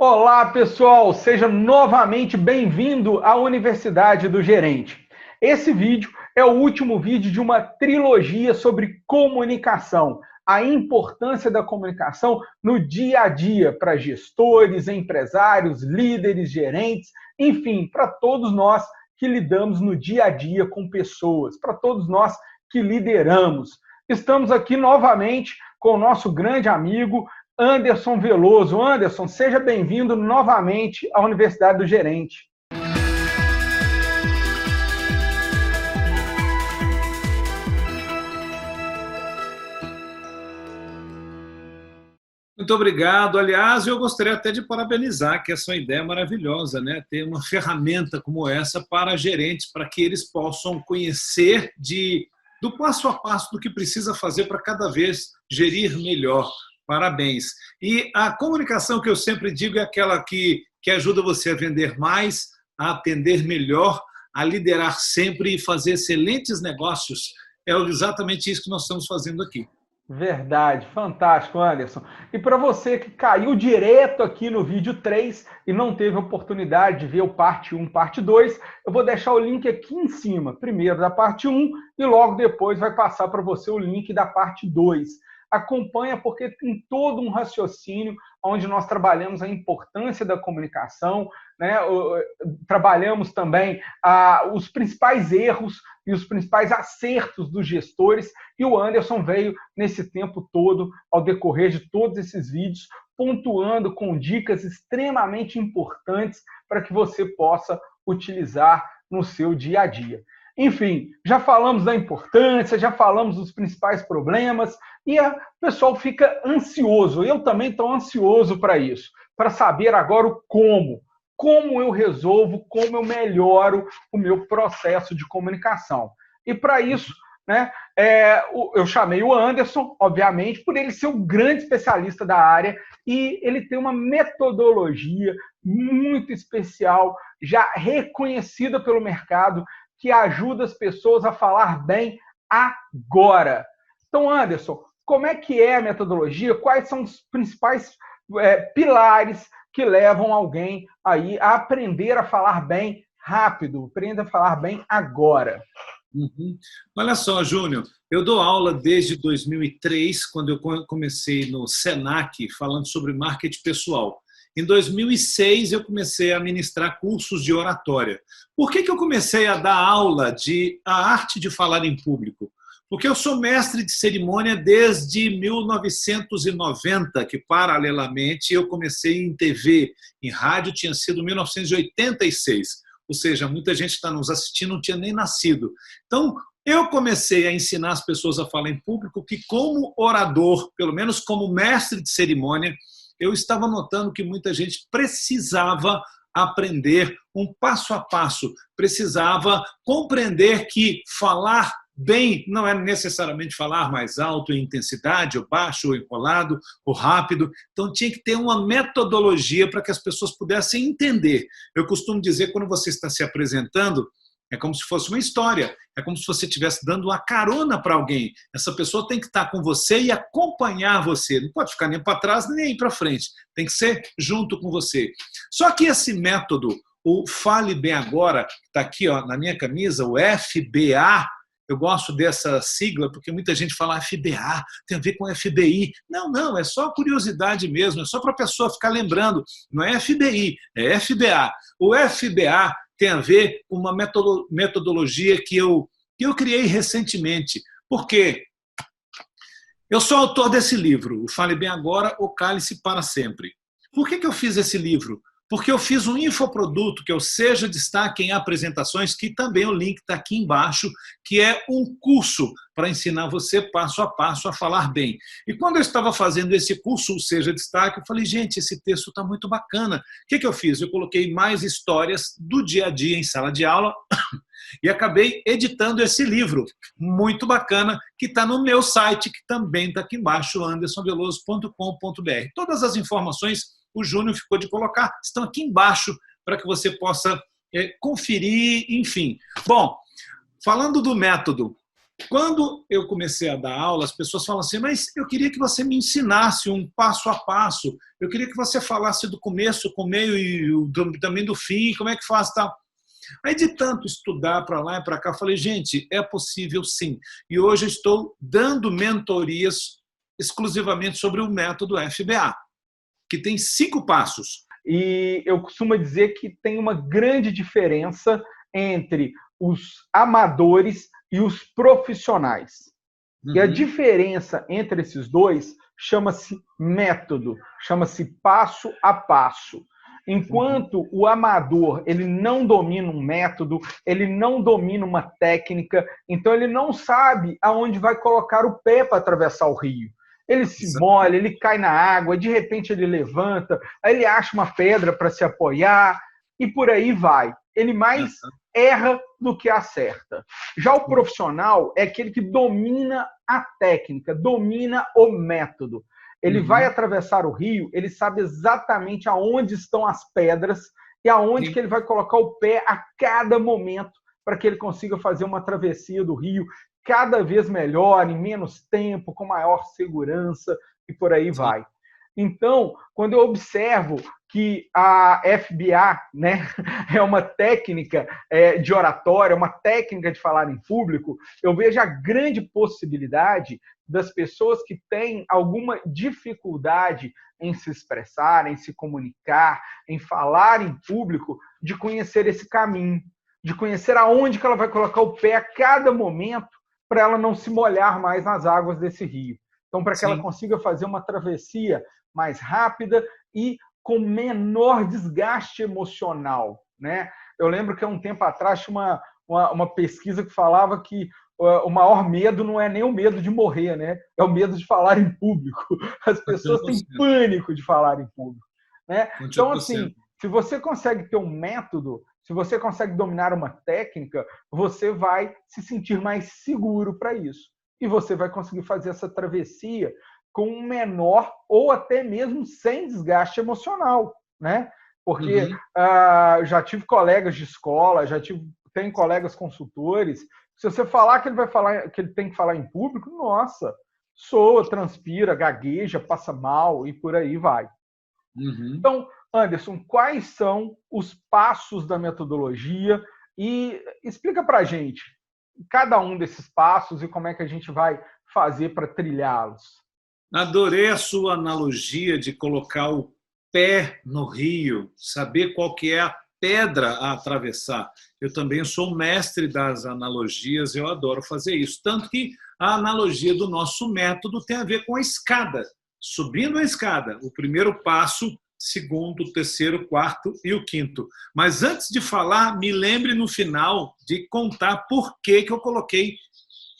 Olá, pessoal! Seja novamente bem-vindo à Universidade do Gerente. Esse vídeo é o último vídeo de uma trilogia sobre comunicação, a importância da comunicação no dia a dia para gestores, empresários, líderes, gerentes, enfim, para todos nós que lidamos no dia a dia com pessoas, para todos nós que lideramos. Estamos aqui novamente com o nosso grande amigo Anderson Veloso. Anderson, seja bem-vindo novamente à Universidade do Gerente. Muito obrigado. Aliás, eu gostaria até de parabenizar, que essa é uma ideia maravilhosa, né? Ter uma ferramenta como essa para gerentes, para que eles possam conhecer do passo a passo do que precisa fazer para cada vez gerir melhor. Parabéns. E a comunicação que eu sempre digo é aquela que ajuda você a vender mais, a atender melhor, a liderar sempre e fazer excelentes negócios. É exatamente isso que nós estamos fazendo aqui. Verdade, fantástico, Anderson. E para você que caiu direto aqui no vídeo 3 e não teve oportunidade de ver o parte 1, parte 2, eu vou deixar o link aqui em cima, primeiro da parte 1 e logo depois vai passar para você o link da parte 2. Acompanha porque tem todo um raciocínio onde nós trabalhamos a importância da comunicação, né? Trabalhamos também os principais erros e os principais acertos dos gestores, e o Anderson veio nesse tempo todo, ao decorrer de todos esses vídeos, pontuando com dicas extremamente importantes para que você possa utilizar no seu dia a dia. Enfim, já falamos da importância, já falamos dos principais problemas, e o pessoal fica ansioso. Eu também estou ansioso para isso, para saber agora o como. Como eu resolvo, como eu melhoro o meu processo de comunicação. E para isso, né, eu chamei o Anderson, obviamente, por ele ser um grande especialista da área, e ele tem uma metodologia muito especial, já reconhecida pelo mercado, que ajuda as pessoas a falar bem agora. Então, Anderson, como é que é a metodologia? Quais são os principais pilares que levam alguém aí a aprender a falar bem rápido, aprenda a falar bem agora? Uhum. Olha só, Júnior, eu dou aula desde 2003, quando eu comecei no Senac, falando sobre marketing pessoal. Em 2006, eu comecei a ministrar cursos de oratória. Por que eu comecei a dar aula de a arte de falar em público? Porque eu sou mestre de cerimônia desde 1990, que, paralelamente, eu comecei em TV, em rádio, tinha sido 1986. Ou seja, muita gente que está nos assistindo não tinha nem nascido. Então, eu comecei a ensinar as pessoas a falar em público que, como orador, pelo menos como mestre de cerimônia, eu estava notando que muita gente precisava aprender um passo a passo, precisava compreender que falar bem não é necessariamente falar mais alto em intensidade, ou baixo, ou enrolado, ou rápido. Então, tinha que ter uma metodologia para que as pessoas pudessem entender. Eu costumo dizer, quando você está se apresentando, é como se fosse uma história, é como se você estivesse dando uma carona para alguém. Essa pessoa tem que estar com você e acompanhar você. Não pode ficar nem para trás, nem para frente. Tem que ser junto com você. Só que esse método, o Fale Bem Agora, que está aqui na minha camisa, o FBA, eu gosto dessa sigla porque muita gente fala FBA, tem a ver com FBI. Não, é só curiosidade mesmo, é só para a pessoa ficar lembrando. Não é FBI, é FBA. O FBA tem a ver com uma metodologia que eu criei recentemente. Por quê? Eu sou autor desse livro, o Fale Bem Agora, ou Cale-se para Sempre. Por que eu fiz esse livro? Porque eu fiz um infoproduto que é o Seja Destaque em Apresentações, que também o link está aqui embaixo, que é um curso para ensinar você passo a passo a falar bem. E quando eu estava fazendo esse curso, o Seja Destaque, eu falei, gente, esse texto está muito bacana. O que eu fiz? Eu coloquei mais histórias do dia a dia em sala de aula e acabei editando esse livro, muito bacana, que está no meu site, que também está aqui embaixo, andersonveloso.com.br. Todas as informações o Júnior ficou de colocar, estão aqui embaixo para que você possa conferir, enfim. Bom, falando do método, Quando eu comecei a dar aula, as pessoas falam assim, mas eu queria que você me ensinasse um passo a passo, eu queria que você falasse do começo, com o meio e também do fim, como é que faz tal. Aí, de tanto estudar para lá e para cá, eu falei, gente, é possível sim. E hoje eu estou dando mentorias exclusivamente sobre o método FBA, que tem 5 passos. E eu costumo dizer que tem uma grande diferença entre os amadores e os profissionais. E a diferença entre esses dois chama-se método, chama-se passo a passo. Enquanto o amador ele não domina um método, ele não domina uma técnica, então ele não sabe aonde vai colocar o pé para atravessar o rio. Ele se molha, ele cai na água, de repente ele levanta, aí ele acha uma pedra para se apoiar e por aí vai. Ele mais erra do que acerta. Já o profissional é aquele que domina a técnica, domina o método. Ele vai atravessar o rio, ele sabe exatamente aonde estão as pedras e aonde que ele vai colocar o pé a cada momento para que ele consiga fazer uma travessia do rio cada vez melhor, em menos tempo, com maior segurança e por aí vai. Então, quando eu observo que a FBA, né, é uma técnica de oratória, uma técnica de falar em público, eu vejo a grande possibilidade das pessoas que têm alguma dificuldade em se expressar, em se comunicar, em falar em público, de conhecer esse caminho, de conhecer aonde que ela vai colocar o pé a cada momento para ela não se molhar mais nas águas desse rio. Então, para que ela consiga fazer uma travessia mais rápida e com menor desgaste emocional, né? Eu lembro que há um tempo atrás tinha uma pesquisa que falava que o maior medo não é nem o medo de morrer, né? É o medo de falar em público. As pessoas têm pânico de falar em público, né? Então, assim, se você consegue ter um método, se você consegue dominar uma técnica, você vai se sentir mais seguro para isso. E você vai conseguir fazer essa travessia com um menor ou até mesmo sem desgaste emocional, né? Porque já tive colegas de escola, tenho colegas consultores. Se você falar que ele vai falar, que ele tem que falar em público, nossa, soa, transpira, gagueja, passa mal e por aí vai. Então, Anderson, quais são os passos da metodologia? E explica para a gente cada um desses passos e como é que a gente vai fazer para trilhá-los. Adorei a sua analogia de colocar o pé no rio, saber qual que é a pedra a atravessar. Eu também sou mestre das analogias, eu adoro fazer isso. Tanto que a analogia do nosso método tem a ver com a escada. Subindo a escada, o primeiro passo, segundo, terceiro, quarto e o quinto. Mas antes de falar, me lembre no final de contar por que eu coloquei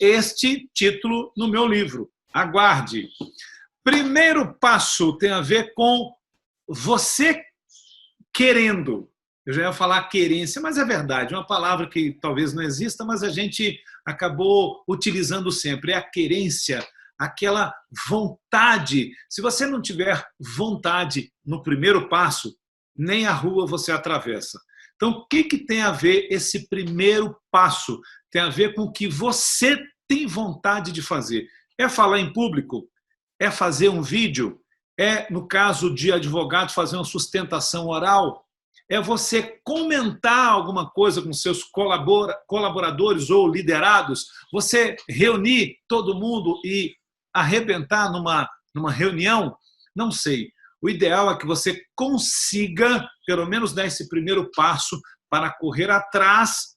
este título no meu livro. Aguarde. Primeiro passo tem a ver com você querendo. Eu já ia falar querência, mas é verdade, é uma palavra que talvez não exista, mas a gente acabou utilizando sempre. É a querência, aquela vontade. Se você não tiver vontade no primeiro passo, nem a rua você atravessa. Então, o que tem a ver esse primeiro passo? Tem a ver com o que você tem vontade de fazer. É falar em público? É fazer um vídeo? É, no caso de advogado, fazer uma sustentação oral? É você comentar alguma coisa com seus colaboradores ou liderados? Você reunir todo mundo e arrebentar numa reunião? Não sei. O ideal é que você consiga, pelo menos, dar esse primeiro passo para correr atrás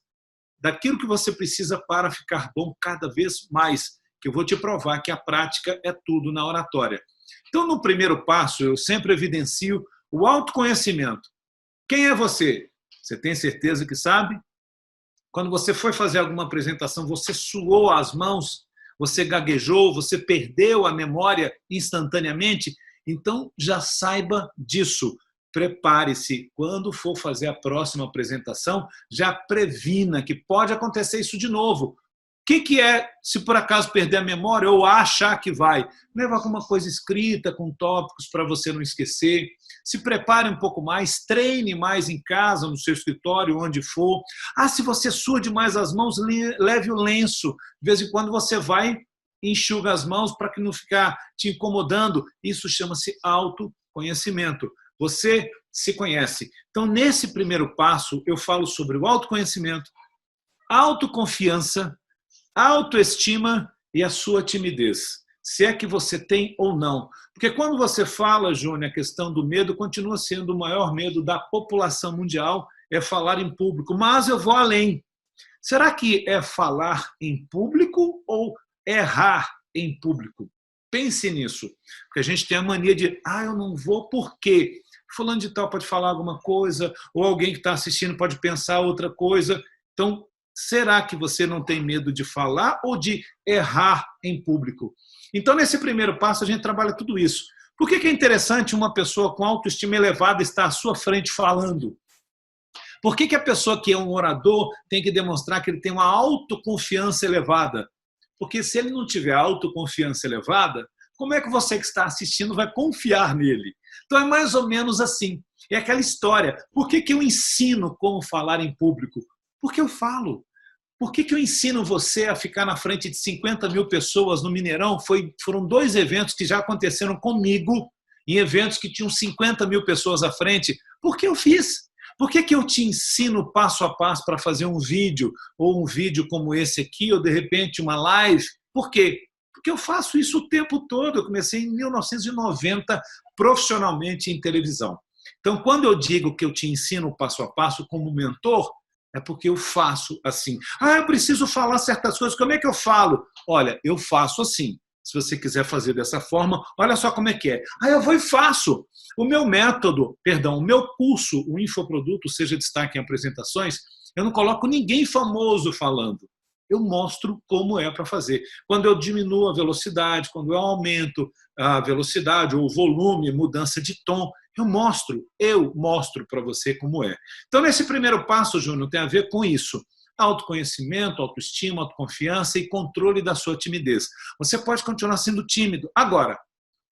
daquilo que você precisa para ficar bom cada vez mais, que eu vou te provar que a prática é tudo na oratória. Então, no primeiro passo, eu sempre evidencio o autoconhecimento. Quem é você? Você tem certeza que sabe? Quando você foi fazer alguma apresentação, você suou as mãos, você gaguejou, você perdeu a memória instantaneamente? Então, já saiba disso. Prepare-se. Quando for fazer a próxima apresentação, já previna que pode acontecer isso de novo. que é, se por acaso perder a memória ou achar que vai? Leva alguma coisa escrita, com tópicos para você não esquecer. Se prepare um pouco mais, treine mais em casa, no seu escritório, onde for. Se você sua demais as mãos, leve o lenço. De vez em quando você vai e enxuga as mãos para que não ficar te incomodando. Isso chama-se autoconhecimento. Você se conhece. Então, nesse primeiro passo, eu falo sobre o autoconhecimento, autoconfiança, autoestima e a sua timidez. Se é que você tem ou não. Porque quando você fala, Júnior, a questão do medo continua sendo o maior medo da população mundial, é falar em público. Mas eu vou além. Será que é falar em público ou errar em público? Pense nisso. Porque a gente tem a mania de, eu não vou por quê? Fulano de tal pode falar alguma coisa, ou alguém que está assistindo pode pensar outra coisa. Então, será que você não tem medo de falar ou de errar em público? Então, nesse primeiro passo, a gente trabalha tudo isso. Por que é interessante uma pessoa com autoestima elevada estar à sua frente falando? Por que a pessoa que é um orador tem que demonstrar que ele tem uma autoconfiança elevada? Porque se ele não tiver autoconfiança elevada, como é que você que está assistindo vai confiar nele? Então, é mais ou menos assim. É aquela história. Por que eu ensino como falar em público? Porque eu falo. Por que eu ensino você a ficar na frente de 50 mil pessoas no Mineirão? Foram 2 eventos que já aconteceram comigo, em eventos que tinham 50 mil pessoas à frente. Por que eu fiz? Por que eu te ensino passo a passo para fazer um vídeo, ou um vídeo como esse aqui, ou de repente uma live? Por quê? Porque eu faço isso o tempo todo. Eu comecei em 1990 profissionalmente em televisão. Então, quando eu digo que eu te ensino passo a passo como mentor, é porque eu faço assim. Eu preciso falar certas coisas. Como é que eu falo? Olha, eu faço assim. Se você quiser fazer dessa forma, olha só como é que é. Eu vou e faço. O meu método, o meu curso, o infoproduto, seja destaque em apresentações, eu não coloco ninguém famoso falando. Eu mostro como é para fazer. Quando eu diminuo a velocidade, quando eu aumento a velocidade ou o volume, mudança de tom, eu mostro para você como é. Então, nesse primeiro passo, Júnior, tem a ver com isso. Autoconhecimento, autoestima, autoconfiança e controle da sua timidez. Você pode continuar sendo tímido. Agora,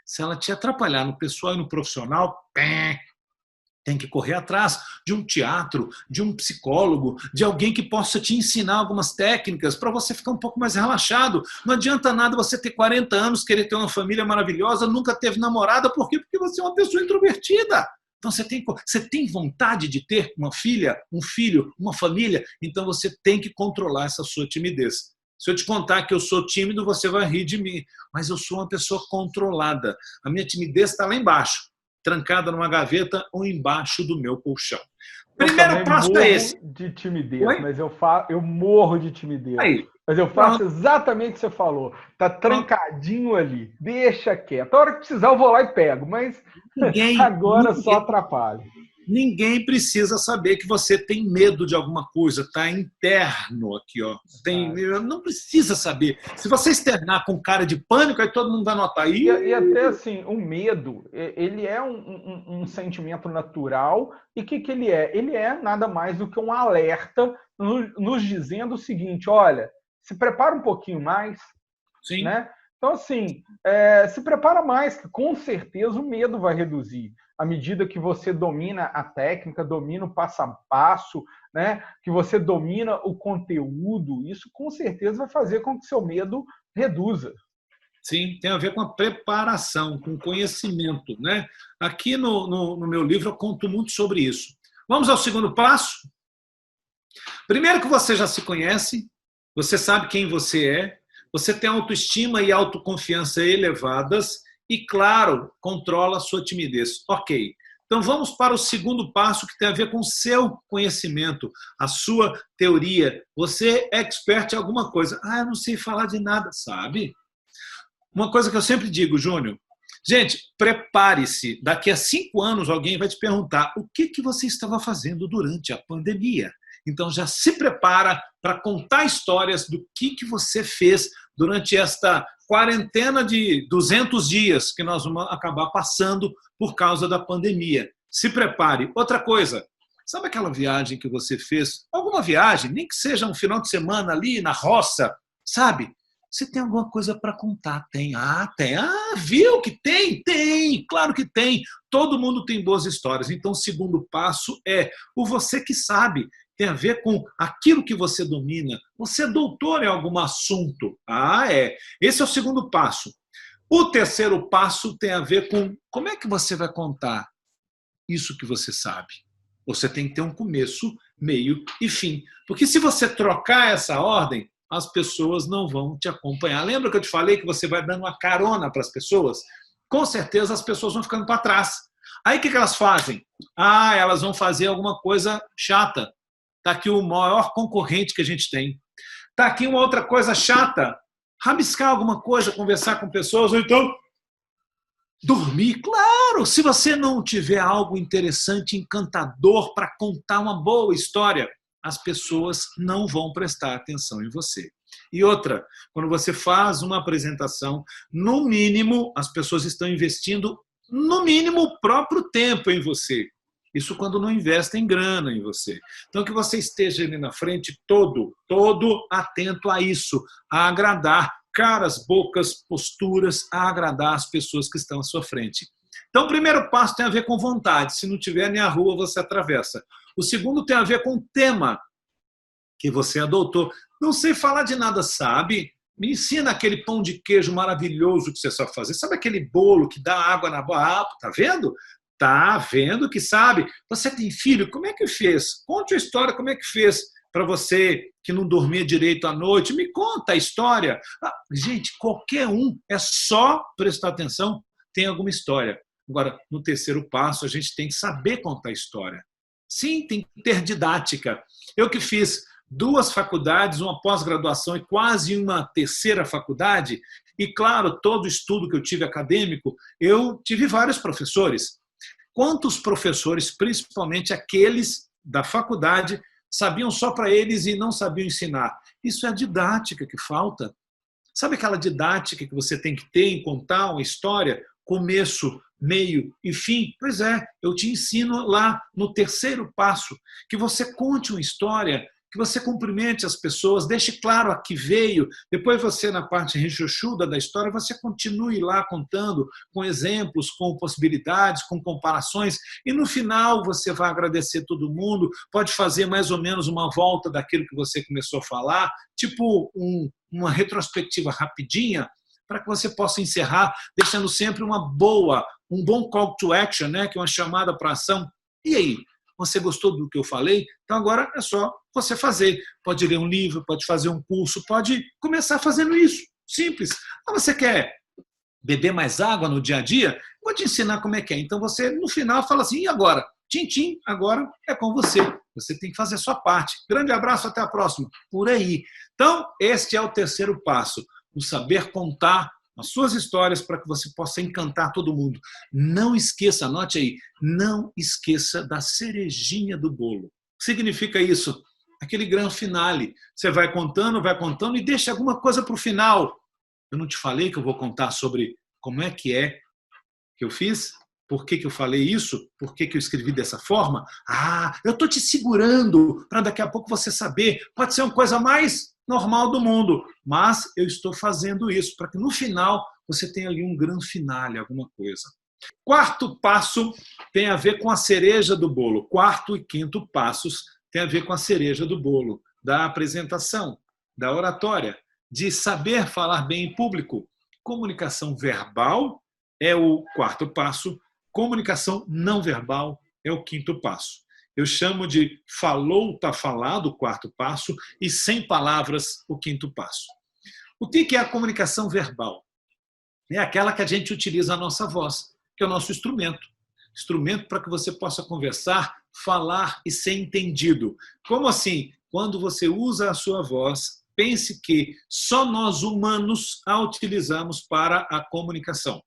se ela te atrapalhar no pessoal e no profissional, tem que correr atrás de um teatro, de um psicólogo, de alguém que possa te ensinar algumas técnicas para você ficar um pouco mais relaxado. Não adianta nada você ter 40 anos, querer ter uma família maravilhosa, nunca teve namorada. Por quê? Porque você é uma pessoa introvertida. Então, você tem vontade de ter uma filha, um filho, uma família? Então, você tem que controlar essa sua timidez. Se eu te contar que eu sou tímido, você vai rir de mim. Mas eu sou uma pessoa controlada. A minha timidez está lá embaixo, trancada numa gaveta ou embaixo do meu colchão. Primeiro passo é esse. De timidez, Oi? mas eu morro de timidez. Aí. Mas eu faço exatamente o que você falou. Tá trancadinho ali. Deixa quieto. A hora que precisar, eu vou lá e pego. Mas agora só atrapalha. Ninguém precisa saber que você tem medo de alguma coisa. Está interno aqui. Não precisa saber. Se você externar com cara de pânico, aí todo mundo vai notar. E até assim, o medo, ele é um sentimento natural. E o que ele é? Ele é nada mais do que um alerta nos dizendo o seguinte, olha, se prepara um pouquinho mais. Sim. Né? Então, assim, se prepara mais, que com certeza o medo vai reduzir. À medida que você domina a técnica, domina o passo a passo, né? Que você domina o conteúdo, isso com certeza vai fazer com que seu medo reduza. Sim, tem a ver com a preparação, com o conhecimento. Né? Aqui no meu livro eu conto muito sobre isso. Vamos ao segundo passo? Primeiro que você já se conhece, você sabe quem você é, você tem autoestima e autoconfiança elevadas e, claro, controla a sua timidez. Ok. Então, vamos para o segundo passo, que tem a ver com o seu conhecimento, a sua teoria. Você é expert em alguma coisa. Eu não sei falar de nada, sabe? Uma coisa que eu sempre digo, Júnior, gente, prepare-se. Daqui a 5 anos, alguém vai te perguntar o que você estava fazendo durante a pandemia. Então, já se prepara para contar histórias do que você fez durante esta quarentena de 200 dias que nós vamos acabar passando por causa da pandemia. Se prepare. Outra coisa, sabe aquela viagem que você fez? Alguma viagem, nem que seja um final de semana ali na roça, Sabe? Você tem alguma coisa para contar? Tem. Ah, tem. Ah, viu que tem? Tem. Claro que tem. Todo mundo tem boas histórias. Então, o segundo passo é o você que sabe. Tem a ver com aquilo que você domina. Você é doutor em algum assunto. Ah, é. Esse é o segundo passo. O terceiro passo tem a ver com como é que você vai contar isso que você sabe. Você tem que ter um começo, meio e fim. Porque se você trocar essa ordem, as pessoas não vão te acompanhar. Lembra que eu te falei que você vai dando uma carona para as pessoas? Com certeza as pessoas vão ficando para trás. Aí o que elas fazem? Ah, elas vão fazer alguma coisa chata. Está aqui o maior concorrente que a gente tem. Está aqui uma outra coisa chata. Rabiscar alguma coisa, conversar com pessoas, ou então dormir. Claro, se você não tiver algo interessante, encantador para contar uma boa história, as pessoas não vão prestar atenção em você. E outra, quando você faz uma apresentação, no mínimo, as pessoas estão investindo, no mínimo, o próprio tempo em você. Isso quando não investem grana em você. Então, que você esteja ali na frente todo atento a isso, a agradar caras, bocas, posturas, a agradar as pessoas que estão à sua frente. Então, o primeiro passo tem a ver com vontade. Se não tiver nem a rua, você atravessa. O segundo tem a ver com o tema que você adotou. Não sei falar de nada, sabe? Me ensina aquele pão de queijo maravilhoso que você sabe fazer. Sabe aquele bolo que dá água na boca? Ah, tá vendo? Tá vendo que sabe. Você tem filho? Como é que fez? Conte a história, como é que fez para você que não dormia direito à noite. Me conta a história. Ah, gente, qualquer um, é só prestar atenção, tem alguma história. Agora, no terceiro passo, a gente tem que saber contar a história. Sim, tem que ter didática. Eu que fiz 2 faculdades, uma pós-graduação e quase uma terceira faculdade, e claro, todo estudo que eu tive acadêmico, eu tive vários professores. Quantos professores, principalmente aqueles da faculdade, sabiam só para eles e não sabiam ensinar? Isso é a didática que falta. Sabe aquela didática que você tem que ter em contar uma história? Começo, meio e fim? Pois é, eu te ensino lá no terceiro passo, que você conte uma história, que você cumprimente as pessoas, deixe claro a que veio, depois você, na parte rechuchuda da história, você continue lá contando com exemplos, com possibilidades, com comparações, e no final você vai agradecer todo mundo, pode fazer mais ou menos uma volta daquilo que você começou a falar, tipo uma retrospectiva rapidinha, para que você possa encerrar, deixando sempre um bom call to action, né, que é uma chamada para ação. E aí? Você gostou do que eu falei? Então agora é só você fazer. Pode ler um livro, pode fazer um curso, pode começar fazendo isso. Simples. Ah, você quer beber mais água no dia a dia? Vou te ensinar como é que é. Então você, no final, fala assim, e agora? Tchim, agora é com você. Você tem que fazer a sua parte. Grande abraço, até a próxima. Por aí. Então, este é o terceiro passo. O saber contar as suas histórias para que você possa encantar todo mundo. Não esqueça, anote aí, não esqueça da cerejinha do bolo. O que significa isso? Aquele grande finale. Você vai contando e deixa alguma coisa para o final. Eu não te falei que eu vou contar sobre como é que eu fiz? Por que eu falei isso? Por que eu escrevi dessa forma? Ah, eu estou te segurando para daqui a pouco você saber. Pode ser uma coisa mais normal do mundo, mas eu estou fazendo isso para que no final você tenha ali um grande finale, alguma coisa. Quarto passo tem a ver com a cereja do bolo. Quarto e quinto passos tem a ver com a cereja do bolo, da apresentação, da oratória, de saber falar bem em público. Comunicação verbal é o quarto passo, comunicação não verbal é o quinto passo. Eu chamo de falou, tá falado, o quarto passo, e sem palavras, o quinto passo. O que é a comunicação verbal? É aquela que a gente utiliza a nossa voz, que é o nosso instrumento. Instrumento para que você possa conversar, falar e ser entendido. Como assim? Quando você usa a sua voz, pense que só nós humanos a utilizamos para a comunicação.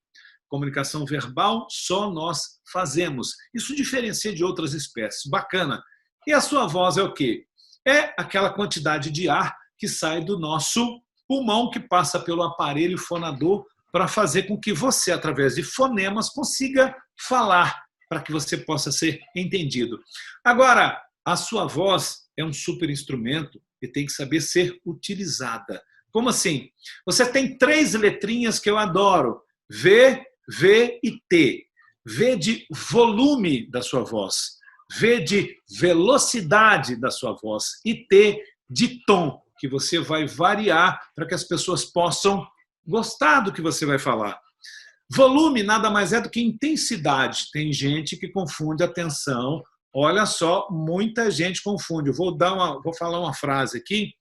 Comunicação verbal só nós fazemos. Isso diferencia de outras espécies. Bacana. E a sua voz é o quê? É aquela quantidade de ar que sai do nosso pulmão, que passa pelo aparelho fonador para fazer com que você, através de fonemas, consiga falar, para que você possa ser entendido. Agora, a sua voz é um super instrumento e tem que saber ser utilizada. Como assim? Você tem 3 letrinhas que eu adoro. V, V e T. V de volume da sua voz. V de velocidade da sua voz. E T de tom, que você vai variar para que as pessoas possam gostar do que você vai falar. Volume nada mais é do que intensidade. Tem gente que confunde atenção. Olha só, muita gente confunde. Eu vou falar uma frase aqui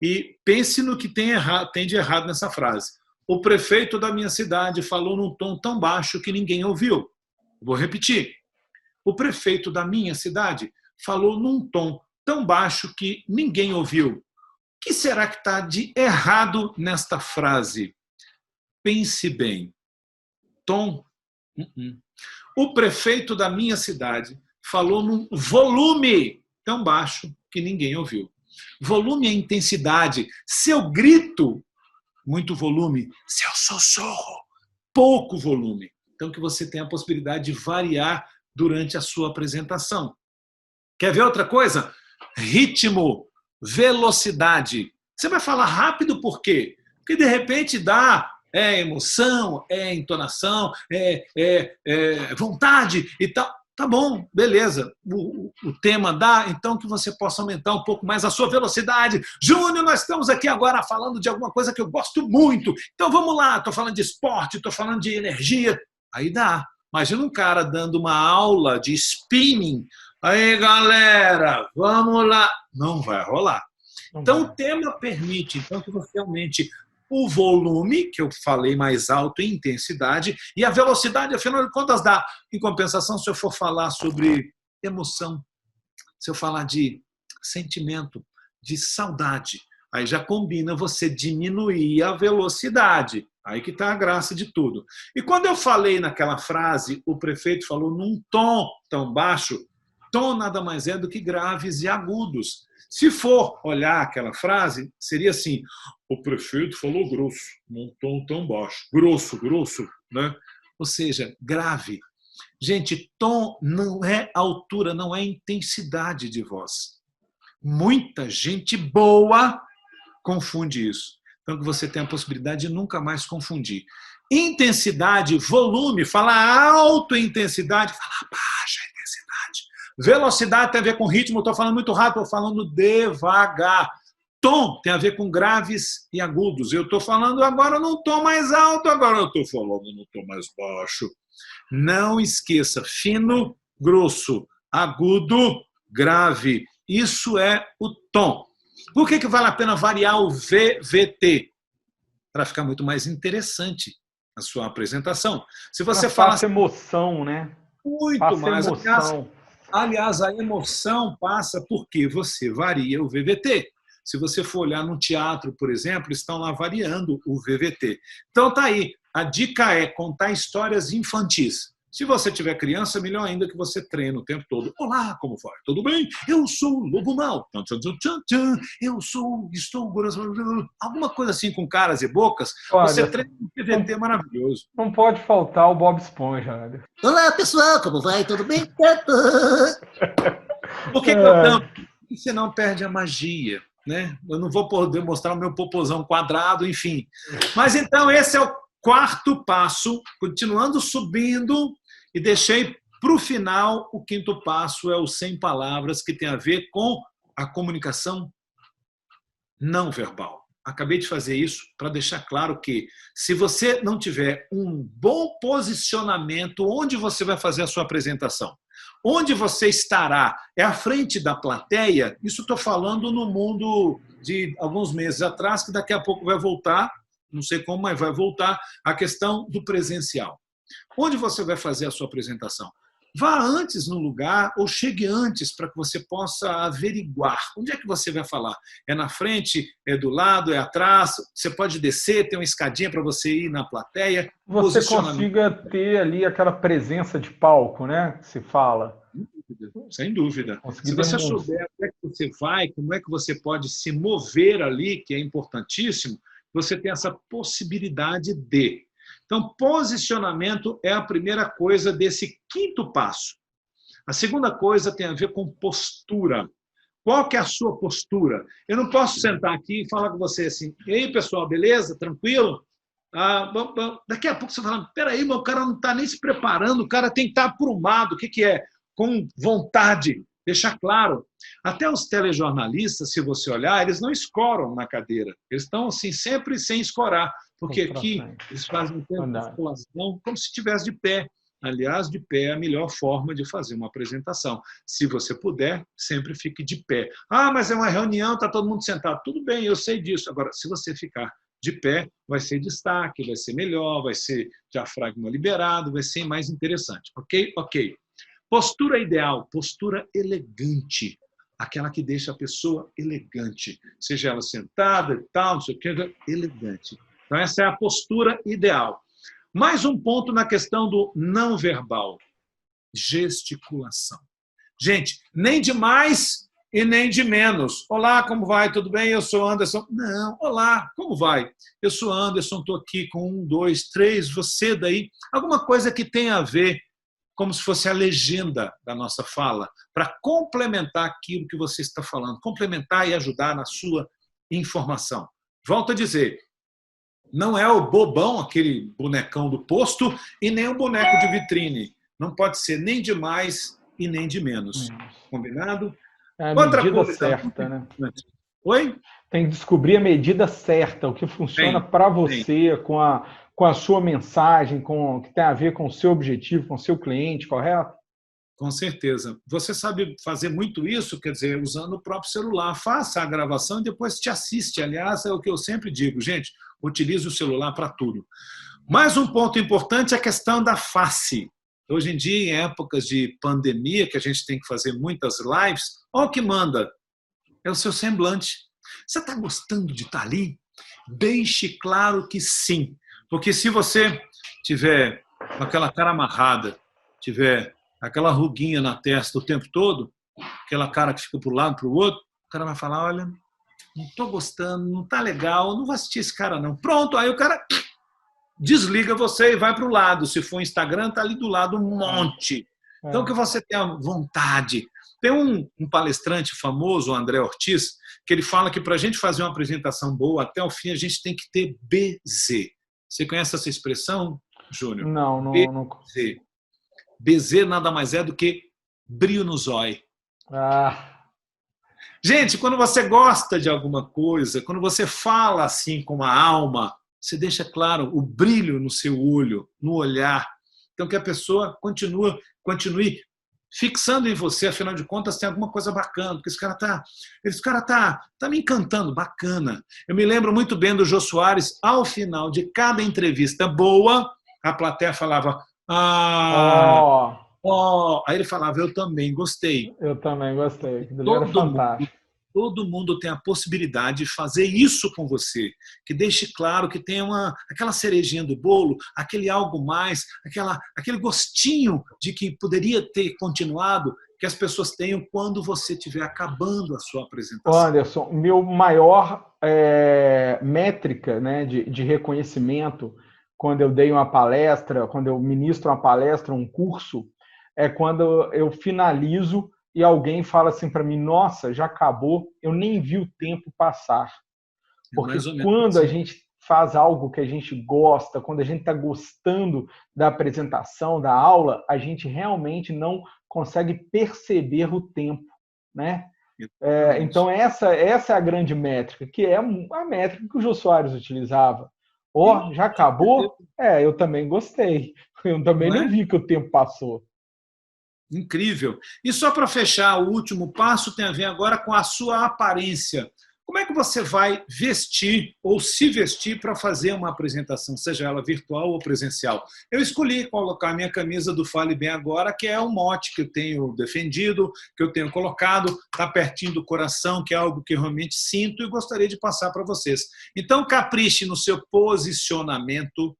e pense no que tem de errado nessa frase. O prefeito da minha cidade falou num tom tão baixo que ninguém ouviu. Vou repetir. O prefeito da minha cidade falou num tom tão baixo que ninguém ouviu. O que será que está de errado nesta frase? Pense bem. Tom. O prefeito da minha cidade falou num volume tão baixo que ninguém ouviu. Volume é intensidade. Se eu grito, muito volume. Se eu sussurro, pouco volume. Então, que você tenha a possibilidade de variar durante a sua apresentação. Quer ver outra coisa? Ritmo, velocidade. Você vai falar rápido por quê? Porque, de repente, dá emoção, entonação, vontade e tal. Tá bom, beleza. O tema dá, então que você possa aumentar um pouco mais a sua velocidade. Júnior, nós estamos aqui agora falando de alguma coisa que eu gosto muito. Então vamos lá, estou falando de esporte, estou falando de energia. Aí dá. Imagina um cara dando uma aula de spinning. Aí, galera, vamos lá. Não vai rolar. Então o tema permite então, que você aumente o volume, que eu falei mais alto, em intensidade, e a velocidade, afinal de contas, dá. Em compensação, se eu for falar sobre emoção, se eu falar de sentimento, de saudade, aí já combina você diminuir a velocidade. Aí que está a graça de tudo. E quando eu falei naquela frase, o prefeito falou num tom tão baixo, tom nada mais é do que graves e agudos. Se for olhar aquela frase, seria assim, o prefeito falou grosso, num tom tão baixo. Grosso, né? Ou seja, grave. Gente, tom não é altura, não é intensidade de voz. Muita gente boa confunde isso. Então, que você tenha a possibilidade de nunca mais confundir. Intensidade, volume, falar alto em intensidade, falar baixa intensidade. Velocidade tem a ver com ritmo, estou falando muito rápido, estou falando devagar. Tom tem a ver com graves e agudos. Eu estou falando agora num tom mais alto, agora eu estou falando num tom mais baixo. Não esqueça, fino, grosso, agudo, grave. Isso é o tom. Por que vale a pena variar o VVT? Para ficar muito mais interessante a sua apresentação. Se você fala passa emoção, né? Muito passa mais. Emoção. Aliás, a emoção passa porque você varia o VVT. Se você for olhar no teatro, por exemplo, estão lá variando o VVT. Então tá aí. A dica é contar histórias infantis. Se você tiver criança, melhor ainda que você treine o tempo todo. Olá, como vai? Tudo bem? Eu sou o Lobo Mau. Estou... Alguma coisa assim com caras e bocas. Olha, você treina um PVT maravilhoso. Não pode faltar o Bob Esponja, Anderson. Olá, pessoal, como vai? Tudo bem? Por que eu não? Porque você não perde a magia, né? Eu não vou poder mostrar o meu popozão quadrado, enfim. Mas então esse é o 4º passo, continuando subindo, e deixei para o final o 5º passo, é o 100 palavras, que tem a ver com a comunicação não verbal. Acabei de fazer isso para deixar claro que, se você não tiver um bom posicionamento, onde você vai fazer a sua apresentação? Onde você estará? É à frente da plateia? Isso estou falando no mundo de alguns meses atrás, que daqui a pouco vai voltar, não sei como, mas vai voltar, a questão do presencial. Onde você vai fazer a sua apresentação? Vá antes no lugar ou chegue antes para que você possa averiguar. Onde é que você vai falar? É na frente? É do lado? É atrás? Você pode descer, tem uma escadinha para você ir na plateia. Você consiga ter ali aquela presença de palco, né? Que se fala. Sem dúvida. Se você souber onde é que você vai, como é que você pode se mover ali, que é importantíssimo, você tem essa possibilidade de... Então, posicionamento é a primeira coisa desse 5º passo. A segunda coisa tem a ver com postura. Qual que é a sua postura? Eu não posso sentar aqui e falar com você assim, e aí, pessoal, beleza? Tranquilo? Daqui a pouco você fala, peraí, mas o cara não está nem se preparando, o cara tem que estar aprumado. O que, que é? Com vontade, deixar claro. Até os telejornalistas, se você olhar, eles não escoram na cadeira. Eles estão assim, sempre sem escorar, porque aqui eles fazem um tempo de musculação como se estivesse de pé. Aliás, de pé é a melhor forma de fazer uma apresentação. Se você puder, sempre fique de pé. Ah, mas é uma reunião, está todo mundo sentado. Tudo bem, eu sei disso. Agora, se você ficar de pé, vai ser destaque, vai ser melhor, vai ser diafragma liberado, vai ser mais interessante. Ok? Ok. Postura ideal, postura elegante. Aquela que deixa a pessoa elegante. Seja ela sentada e tal, não sei o que, elegante. Então, essa é a postura ideal. Mais um ponto na questão do não verbal. Gesticulação. Gente, nem de mais e nem de menos. Olá, como vai? Tudo bem? Eu sou Anderson. Não, olá, como vai? Eu sou Anderson, estou aqui com 1, 2, 3, você daí. Alguma coisa que tenha a ver, como se fosse a legenda da nossa fala, para complementar aquilo que você está falando, complementar e ajudar na sua informação. Volto a dizer, não é o bobão, aquele bonecão do posto, e nem o boneco de vitrine. Não pode ser nem de mais e nem de menos. Combinado? É a medida certa, né? Oi? Tem que descobrir a medida certa, o que funciona para você, com a sua mensagem, que tem a ver com o seu objetivo, com o seu cliente, correto? Com certeza. Você sabe fazer muito isso, quer dizer, usando o próprio celular. Faça a gravação e depois te assiste. Aliás, é o que eu sempre digo, gente, utilize o celular para tudo. Mais um ponto importante é a questão da face. Hoje em dia, em épocas de pandemia, que a gente tem que fazer muitas lives, olha o que manda. É o seu semblante. Você está gostando de estar ali? Deixe claro que sim. Porque se você tiver com aquela cara amarrada, tiver aquela ruguinha na testa o tempo todo, aquela cara que fica para um lado, para o outro, o cara vai falar, olha, não estou gostando, não está legal, não vou assistir esse cara não. Pronto, aí o cara desliga você e vai para o lado. Se for Instagram, está ali do lado um monte. Então, que você tenha vontade. Tem um palestrante famoso, o André Ortiz, que ele fala que para a gente fazer uma apresentação boa, até o fim, a gente tem que ter BZ. Você conhece essa expressão, Júnior? Não. BZ. BZ nada mais é do que brilho no zóio. Gente, quando você gosta de alguma coisa, quando você fala assim com a alma, você deixa claro o brilho no seu olho, no olhar. Então, que a pessoa continue fixando em você, afinal de contas, tem alguma coisa bacana, porque esse cara tá me encantando, bacana. Eu me lembro muito bem do Jô Soares, ao final de cada entrevista boa, a plateia falava, aí ele falava, eu também gostei. Eu também gostei, ele era fantástico. Todo mundo tem a possibilidade de fazer isso com você, que deixe claro que tem aquela cerejinha do bolo, aquele algo mais, aquele gostinho de que poderia ter continuado, que as pessoas tenham quando você estiver acabando a sua apresentação. Anderson, meu maior métrica, né, de reconhecimento, quando eu dei uma palestra, quando eu ministro uma palestra, um curso, é quando eu finalizo e alguém fala assim para mim, nossa, já acabou, eu nem vi o tempo passar. Porque quando a gente faz algo que a gente gosta, quando a gente está gostando da apresentação, da aula, a gente realmente não consegue perceber o tempo, né? Então, essa é a grande métrica, que é a métrica que o Jô Soares utilizava. Já acabou? Eu também gostei. Eu também não vi que o tempo passou. Incrível. E só para fechar, o último passo tem a ver agora com a sua aparência. Como é que você vai vestir ou se vestir para fazer uma apresentação, seja ela virtual ou presencial? Eu escolhi colocar a minha camisa do Fale Bem Agora, que é um mote que eu tenho defendido, que eu tenho colocado, está pertinho do coração, que é algo que eu realmente sinto e gostaria de passar para vocês. Então, capriche no seu posicionamento,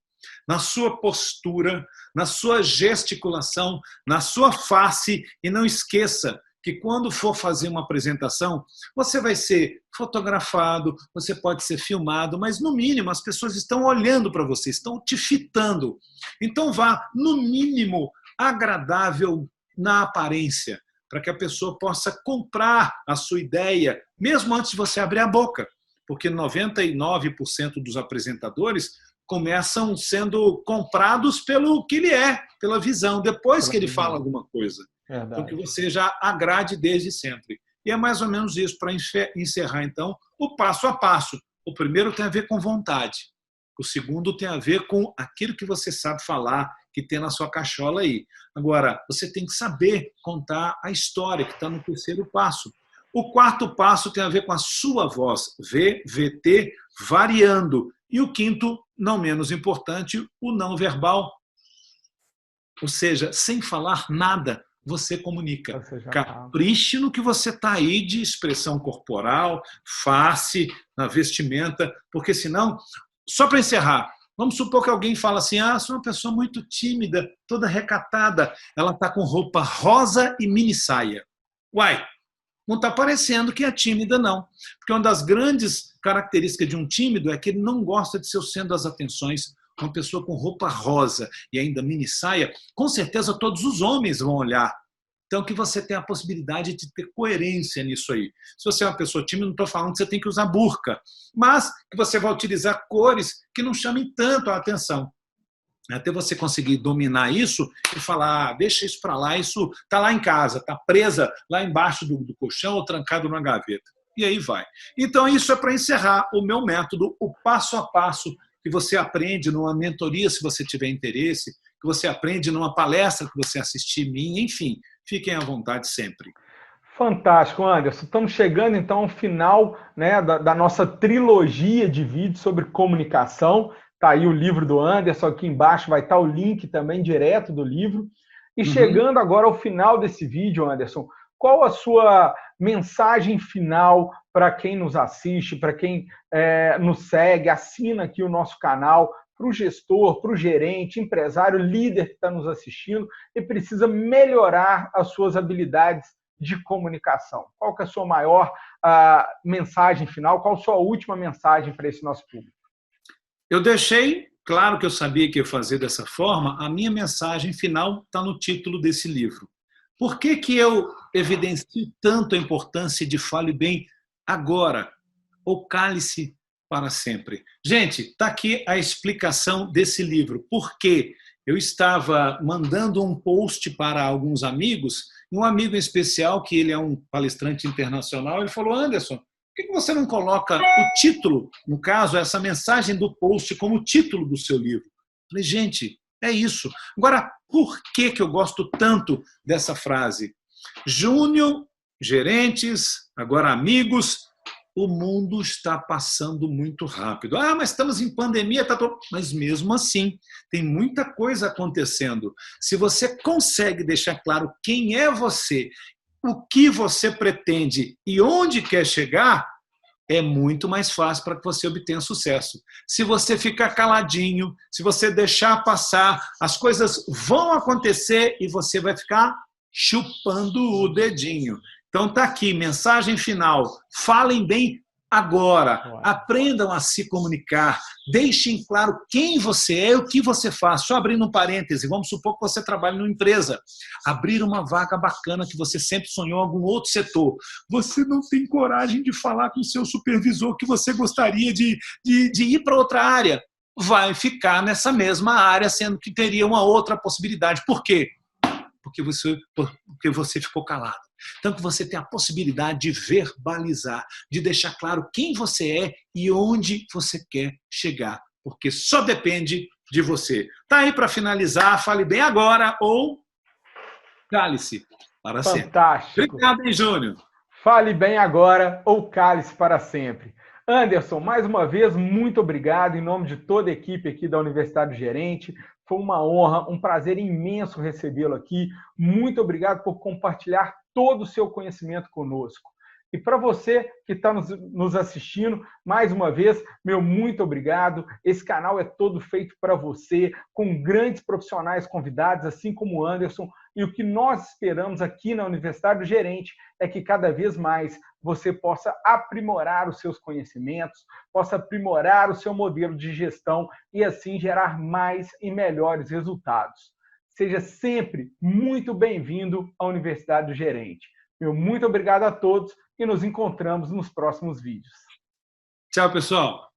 na sua postura, na sua gesticulação, na sua face, e não esqueça que quando for fazer uma apresentação, você vai ser fotografado, você pode ser filmado, mas no mínimo as pessoas estão olhando para você, estão te fitando. Então vá, no mínimo, agradável na aparência, para que a pessoa possa comprar a sua ideia, mesmo antes de você abrir a boca. Porque 99% dos apresentadores começam sendo comprados pelo que ele é, pela visão, depois que ele fala alguma coisa. Verdade. Então, que você já agrade desde sempre. E é mais ou menos isso, para encerrar, então, o passo a passo. O primeiro tem a ver com vontade. O segundo tem a ver com aquilo que você sabe falar, que tem na sua cachola aí. Agora, você tem que saber contar a história, que está no terceiro passo. O quarto passo tem a ver com a sua voz, VT, variando. E o quinto, não menos importante, o não verbal. Ou seja, sem falar nada, você comunica. Capriche no que você está aí de expressão corporal, face, na vestimenta, porque senão, só para encerrar, vamos supor que alguém fala assim, sou uma pessoa muito tímida, toda recatada, ela está com roupa rosa e mini saia. Uai, não está parecendo que é tímida, não. Porque uma das grandes características de um tímido é que ele não gosta de ser o centro das atenções. Uma pessoa com roupa rosa e ainda mini saia, com certeza todos os homens vão olhar. Então, que você tenha a possibilidade de ter coerência nisso aí. Se você é uma pessoa tímida, não estou falando que você tem que usar burca, mas que você vai utilizar cores que não chamem tanto a atenção. Até você conseguir dominar isso e falar, deixa isso para lá, isso está lá em casa, está presa lá embaixo do colchão ou trancado numa gaveta. E aí vai. Então, isso é para encerrar o meu método, o passo a passo que você aprende numa mentoria, se você tiver interesse, que você aprende numa palestra que você assistir minha, enfim, fiquem à vontade sempre. Fantástico, Anderson. Estamos chegando, então, ao final, né, da nossa trilogia de vídeos sobre comunicação. Está aí o livro do Anderson, aqui embaixo vai estar o link também direto do livro. E chegando agora ao final desse vídeo, Anderson, qual a sua mensagem final para quem nos assiste, para quem nos segue, assina aqui o nosso canal, para o gestor, para o gerente, empresário, líder que está nos assistindo e precisa melhorar as suas habilidades de comunicação? Qual que é a sua maior mensagem final? Qual a sua última mensagem para esse nosso público? Eu deixei, claro que eu sabia que ia fazer dessa forma, a minha mensagem final está no título desse livro. Por que que eu evidencio tanto a importância de fale bem agora, ou cale-se para sempre? Gente, está aqui a explicação desse livro. Por quê? Eu estava mandando um post para alguns amigos, e um amigo em especial, que ele é um palestrante internacional, ele falou, Anderson, por que você não coloca o título, no caso, essa mensagem do post, como título do seu livro? Eu falei, gente, é isso. Agora, por que eu gosto tanto dessa frase? Júnior, gerentes, agora amigos, o mundo está passando muito rápido. Mas estamos em pandemia, mas mesmo assim, tem muita coisa acontecendo. Se você consegue deixar claro quem é você, o que você pretende e onde quer chegar, é muito mais fácil para que você obtenha sucesso. Se você ficar caladinho, se você deixar passar, as coisas vão acontecer e você vai ficar chupando o dedinho. Então está aqui, mensagem final. Falem bem agora. Aprendam a se comunicar. Deixem claro quem você é e o que você faz. Só abrindo um parêntese, vamos supor que você trabalha numa empresa. Abrir uma vaga bacana que você sempre sonhou em algum outro setor. Você não tem coragem de falar com o seu supervisor que você gostaria de ir para outra área. Vai ficar nessa mesma área, sendo que teria uma outra possibilidade. Por quê? Porque você ficou calado. Então, que você tenha a possibilidade de verbalizar, de deixar claro quem você é e onde você quer chegar. Porque só depende de você. Tá aí para finalizar, fale bem agora ou cale-se para sempre. Fantástico. Obrigado, hein, Júnior? Fale bem agora ou cale-se para sempre. Anderson, mais uma vez, muito obrigado em nome de toda a equipe aqui da Universidade do Gerente. Foi uma honra, um prazer imenso recebê-lo aqui. Muito obrigado por compartilhar todo o seu conhecimento conosco. E para você que está nos assistindo, mais uma vez, meu muito obrigado. Esse canal é todo feito para você, com grandes profissionais convidados, assim como o Anderson. E o que nós esperamos aqui na Universidade do Gerente é que cada vez mais você possa aprimorar os seus conhecimentos, possa aprimorar o seu modelo de gestão e assim gerar mais e melhores resultados. Seja sempre muito bem-vindo à Universidade do Gerente. Meu muito obrigado a todos e nos encontramos nos próximos vídeos. Tchau, pessoal.